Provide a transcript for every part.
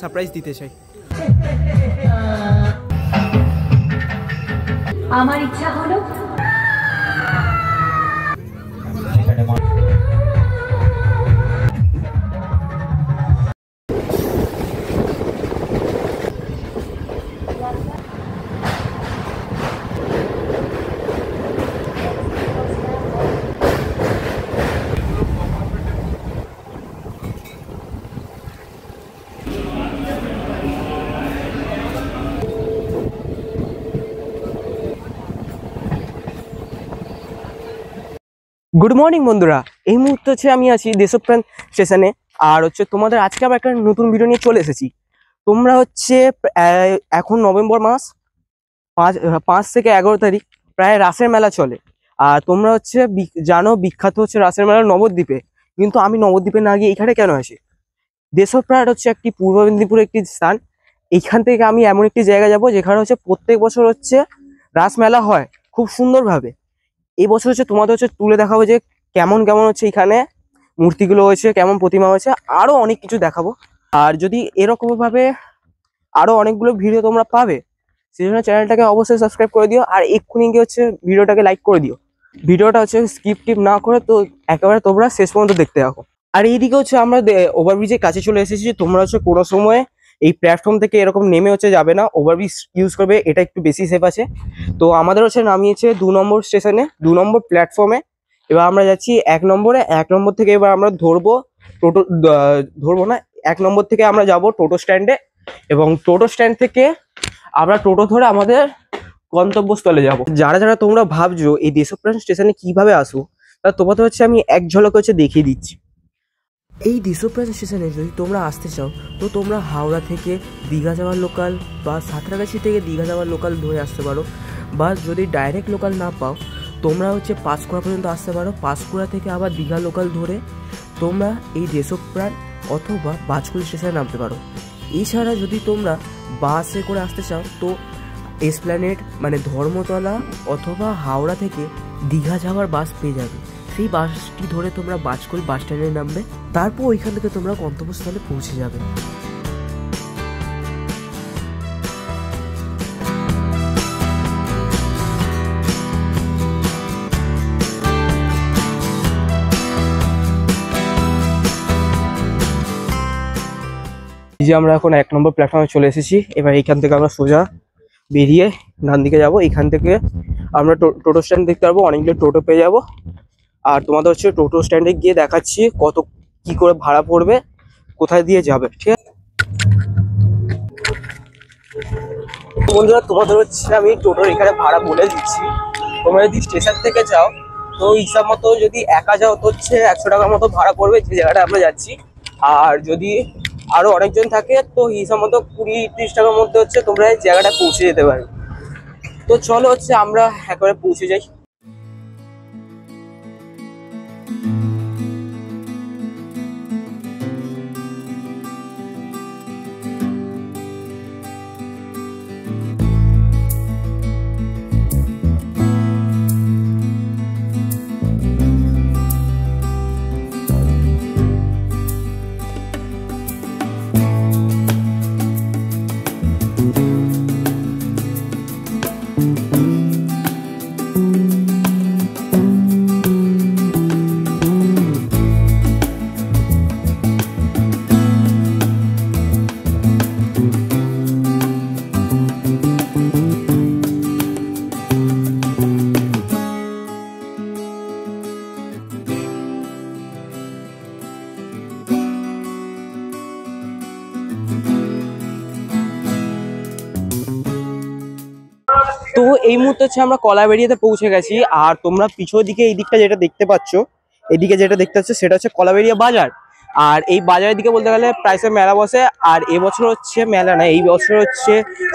Surprise দিতে চাই। আমার ইচ্ছা হলো গুড মর্নিং বন্ধুরা, এই মুহূর্তে হচ্ছে আমি আছি দেশপ্রাণ স্টেশনে। আর হচ্ছে তোমাদের আজকে আবার একটা নতুন ভিডিও নিয়ে চলে এসেছি। তোমরা হচ্ছে এখন নভেম্বর মাস 5 থেকে 11 তারিখ প্রায় রাসের মেলা চলে। আর তোমরা হচ্ছে জানো বিখ্যাত হচ্ছে রাসের মেলা নবদ্বীপে, কিন্তু আমি নবদ্বীপে না গিয়ে এখানে কেন আসি? দেশপ্রাণ হচ্ছে একটি পূর্ব মেদিনীপুরের একটি স্থান। এইখান থেকে আমি এমন একটি জায়গা যাব যেখানে হচ্ছে প্রত্যেক বছর হচ্ছে রাস মেলা হয় খুব সুন্দরভাবে। এই বছর হচ্ছে তোমাদের হচ্ছে তুলে দেখাবো যে কেমন কেমন হচ্ছে এখানে মূর্তিগুলো হয়েছে, কেমন প্রতিমা হয়েছে, আরো অনেক কিছু দেখাবো। আর যদি এরকম ভাবে আরো অনেকগুলো ভিডিও তোমরা পাবে, সেই জন্য চ্যানেলটাকে অবশ্যই সাবস্ক্রাইব করে দিও। আর এক্ষুনি গিয়ে হচ্ছে ভিডিওটাকে লাইক করে দিও। ভিডিওটা হচ্ছে স্কিপ টিপ না করে তো একেবারে তোমরা শেষ পর্যন্ত দেখতে থাকো। আর এইদিকে হচ্ছে আমরা ওভারব্রিজের কাছে চলে এসেছি। তোমরা হচ্ছে কোনো সময় এই প্ল্যাটফর্ম থেকে এরকম নেমে হচ্ছে যাবে না, ওভারব্রিজ ইউজ করবে, এটা একটু বেশি সেফ আছে। তো আমাদের হচ্ছে নামিয়েছে 2 নম্বর স্টেশনে, 2 নম্বর প্ল্যাটফর্মে। এবার আমরা যাচ্ছি 1 নম্বরে। 1 নম্বর থেকে এবার আমরা ধরবো টোটো, ধরবো না, 1 নম্বর থেকে আমরা যাব টোটো স্ট্যান্ডে, এবং টোটো স্ট্যান্ড থেকে আমরা টোটো ধরে আমাদের গন্তব্যস্থলে যাব। যারা যারা তোমরা ভাবছো এই দেশপ্রাণ স্টেশনে কিভাবে আসো, তা তোমাদের হচ্ছে আমি এক ঝলক হচ্ছে দেখিয়ে দিচ্ছি। এই দেশপ্রাণ স্টেশনে যদি তোমরা আসতে চাও তো তোমরা হাওড়া থেকে দীঘা যাওয়ার লোকাল বা সাঁতরাগাছি থেকে দীঘা যাওয়ার লোকাল ধরে আসতে পারো, বা যদি ডাইরেক্ট লোকাল না পাও তোমরা হচ্ছে পাঁশকুড়া পর্যন্ত আসতে পারো। পাঁশকুড়া থেকে আবার দীঘা লোকাল ধরে তোমরা এই দেশপ্রাণ অথবা বাজকুল স্টেশনে নামতে পারো। এছাড়া যদি তোমরা বাসে করে আসতে চাও তো এসপ্ল্যানেড মানে ধর্মতলা অথবা হাওড়া থেকে দীঘা যাওয়ার বাস পেয়ে যাবে। সেই বাসটি ধরে তোমরা বাজকুল বাস স্ট্যান্ডে নামবে, তারপর ওইখান থেকে তোমরা গন্তব্যস্থলে পৌঁছে যাবে। এই যে আমরা এখন 1 নম্বর প্ল্যাটফর্মে চলে এসেছি। এবার এইখান থেকে আমরা সোজা বেরিয়ে ডান দিকে যাবো। এইখান থেকে আমরা টোটো স্ট্যান্ড দেখতে পারবো, অনেকগুলো টোটো পেয়ে যাবো। আর তোমাদের হচ্ছে টোটো স্ট্যান্ডে গিয়ে দেখাচ্ছি কত কি করে ভাড়া পড়বে, কোথায় দিয়ে যাবে, ঠিক আছে বন্ধুরা? তোমাদের হচ্ছে আমি টোটোর এখানে ভাড়া বলে দিচ্ছি। তোমরা যদি স্টেশন থেকে যাও তো হিসাব মতো যদি একা যাও তো হচ্ছে 100 টাকার মতো ভাড়া পড়বে যে জায়গাটা আমরা যাচ্ছি। আর যদি আরো অনেকজন থাকে তো হিসাব মতো 20-30 টাকার মধ্যে হচ্ছে তোমরা এই জায়গাটা পৌঁছে যেতে পারো। তো চলো হচ্ছে আমরা একেবারে পৌঁছে যাই। তো এই মুহূর্তে হচ্ছে আমরা কলাবেড়িয়াতে পৌঁছে গেছি। আর তোমরা পিছন দিকে এই দিকটা যেটা দেখতে পাচ্ছ, এদিকে যেটা দেখতে পাচ্ছ সেটা হচ্ছে কলাবেড়িয়া বাজার। আর এই বাজারের দিকে বলতে গেলে প্রায়শই মেলা বসে। আর এবছর হচ্ছে মেলা না, এই বছর হচ্ছে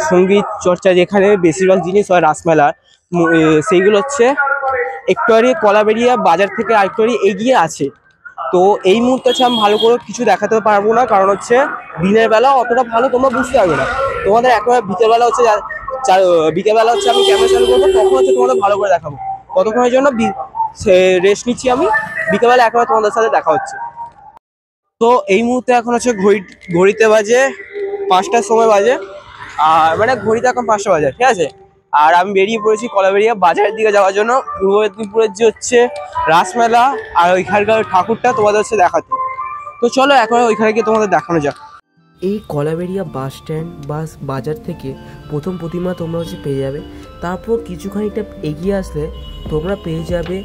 সঙ্গীত চর্চা, যেখানে বেশিরভাগ জিনিস হয় রাসমেলার, সেইগুলো হচ্ছে একটু কলাবেড়িয়া বাজার থেকে আরেকটু এগিয়ে আছে। তো এই মুহূর্তে হচ্ছে আমি ভালো করে কিছু দেখাতে পারবো না, কারণ হচ্ছে দিনের বেলা অতটা ভালো তোমরা বুঝতে পারবে না। তোমাদের একেবারে বিকেলবেলা হচ্ছে বিকেলবেলা হচ্ছে আমি ক্যামেরা চালু করবো, তখন হচ্ছে তোমাদের ভালো করে দেখাবো। ততক্ষণের জন্য রেস্ট নিচ্ছি আমি, বিকেলবেলা একেবারে তোমাদের সাথে দেখা হচ্ছে। তো এই মুহূর্তে এখন হচ্ছে ঘড়িতে বাজে 5টার সময় বাজে, আর মানে ঘড়িতে এখন 5টা বাজে, ঠিক আছে। আর আমি বেরিয়ে পড়েছি কলাবেড়িয়া বাজারের দিকে যাওয়ার জন্য, পূর্ব মেদিনীপুরের যে হচ্ছে রাসমেলা আর ওইখানকার ঠাকুরটা তোমাদের হচ্ছে দেখাতে। তো চলো এখন ওইখানে গিয়ে তোমাদের দেখানো যাক। এই কলাবেড়িয়া বাস স্ট্যান্ড বাজার থেকে প্রথম প্রতিমা তোমরা হচ্ছে পেয়ে যাবে। তারপর কিছুখানিটা এগিয়ে আসলে তোমরা পেয়ে যাবে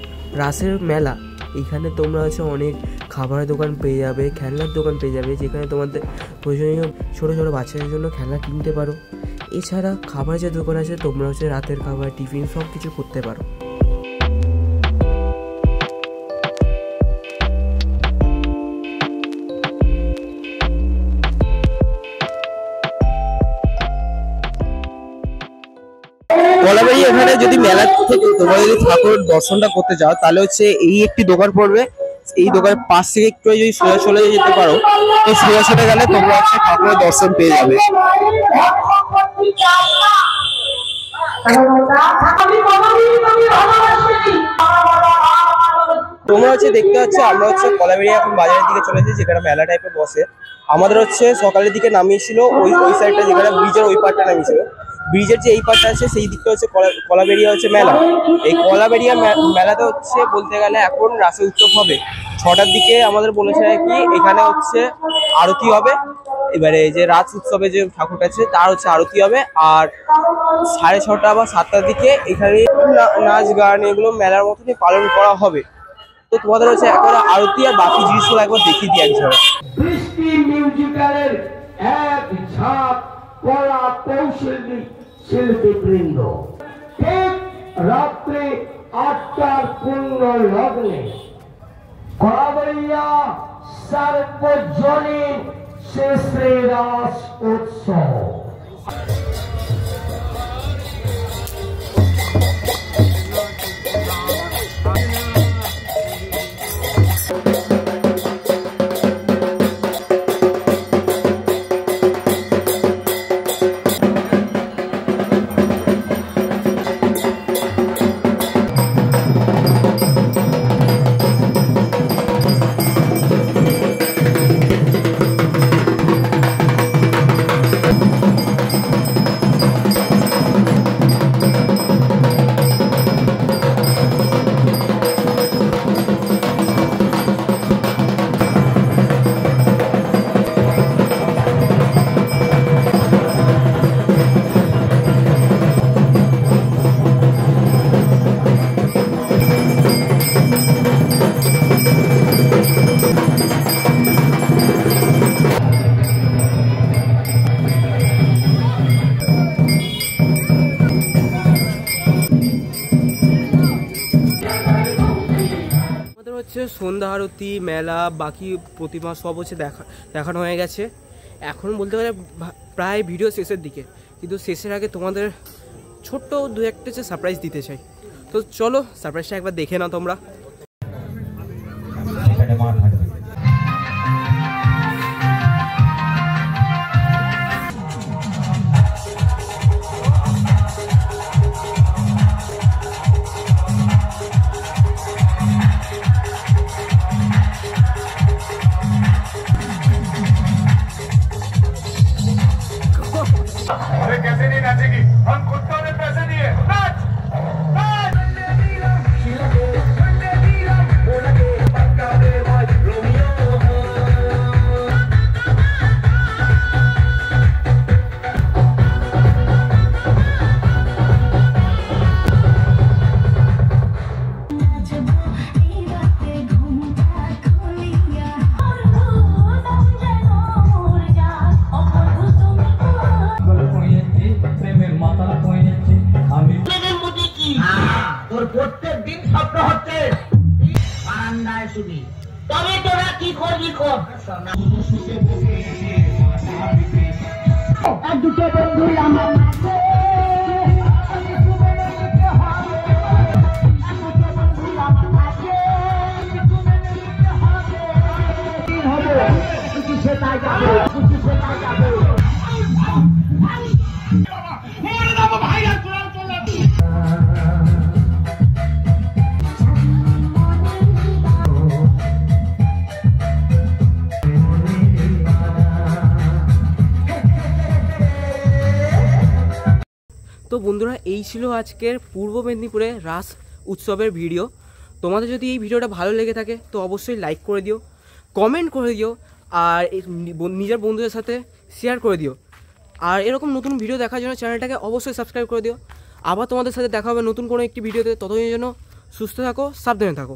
রাসের মেলা। এখানে তোমরা হচ্ছে অনেক খাবারের দোকান পেয়ে যাবে, খেলনার দোকান পেয়ে যাবে, যেখানে তোমাদের প্রয়োজনীয় ছোটো ছোটো বাচ্চাদের জন্য খেলনা কিনতে পারো। এছাড়া খাবারের যে দোকান আছে তোমরা হচ্ছে রাতের খাবার, টিফিন সব কিছু করতে পারো। কলাবেড়িয়া এখানে যদি মেলা থেকে তোমরা যদি ঠাকুরের দর্শনটা করতে যাও তাহলে হচ্ছে এই একটি দোকান পড়বে। এই দোকানের পাশ থেকে একটু যদি সোজা চলে যেতে পারো তো সোজা চলে গেলে তোমরা হচ্ছে ঠাকুরের দর্শন পেয়ে যাবে। তোমরা হচ্ছে দেখতে পাচ্ছ আমরা হচ্ছে কলাবেড়িয়া এখন বাজারের দিকে চলেছি, যেখানে মেলা টাইপের বসে। আমাদের হচ্ছে সকালের দিকে নামিয়েছিল ওই সাইডটা, যেখানে ব্রিজের ওই পার্টটা নামিয়েছিল। ব্রিজের যে এই পার্টটা আছে সেই দিকটা হচ্ছে কলাবেড়িয়া হচ্ছে মেলা। এই কলাবেড়িয়া মেলাতে হচ্ছে বলতে গেলে এখন রাসের উৎসব হবে। 6টার দিকে আমাদের বলেছে কি এখানে হচ্ছে আরতি হবে। এবারে যে রাস উৎসবে যে ঠাকুরটা আছে তার হচ্ছে আরতি হবে, আর 6:30 বা 7টার দিকে এখানে নাচ গান এগুলো মেলার মতনই পালন করা হবে। তো তোমাদের হচ্ছে এখন আরতি আর বাকি জিনিসগুলো একবার দেখিয়ে দিই একসাথে। বৃষ্টি মিউজিক্যালের এক ঝাঁক কলা কৌশলী শিল্পীবৃন্দ ঠিক রাত্রে 8টার পূর্ণ লগ্নে কলাবেড়িয়া সার্বজনীন শ্রী রাস উৎসব। সন্ধ্যা আরতি মেলা বাকি প্রতিমা সব হচ্ছে দেখানো হয়ে গেছে। এখন বলতে গেলে প্রায় ভিডিও শেষের দিকে, কিন্তু শেষের আগে তোমাদের ছোট্ট দু একটা সারপ্রাইজ দিতে চাই। তো চলো সারপ্রাইজটা একবার দেখে নাও তোমরা। कैसे नहीं नाचेगी, हम कुत्तों ने पैसे दिए, नाच नाच। প্রত্যেক দিন স্বপ্ন হচ্ছে বারান্দায় শুধু, তবে তোরা কি করবি কর। এক দুটো বন্ধু আমার সেটাই যাবে, সেটাই যাবে। তো বন্ধুরা এই ছিল আজকের পূর্ব মেদিনীপুরে রাস উৎসবের ভিডিও। তোমাদের যদি এই ভিডিওটা ভালো লেগে থাকে তো অবশ্যই লাইক করে দিও, কমেন্ট করে দিও, আর নিজের বন্ধুদের সাথে শেয়ার করে দিও। আর এরকম নতুন ভিডিও দেখার জন্য চ্যানেলটাকে অবশ্যই সাবস্ক্রাইব করে দিও। আবার তোমাদের সাথে দেখা হবে নতুন কোনো একটি ভিডিওতে। ততদিনের জন্য সুস্থ থাকো, সাবধানে থাকো।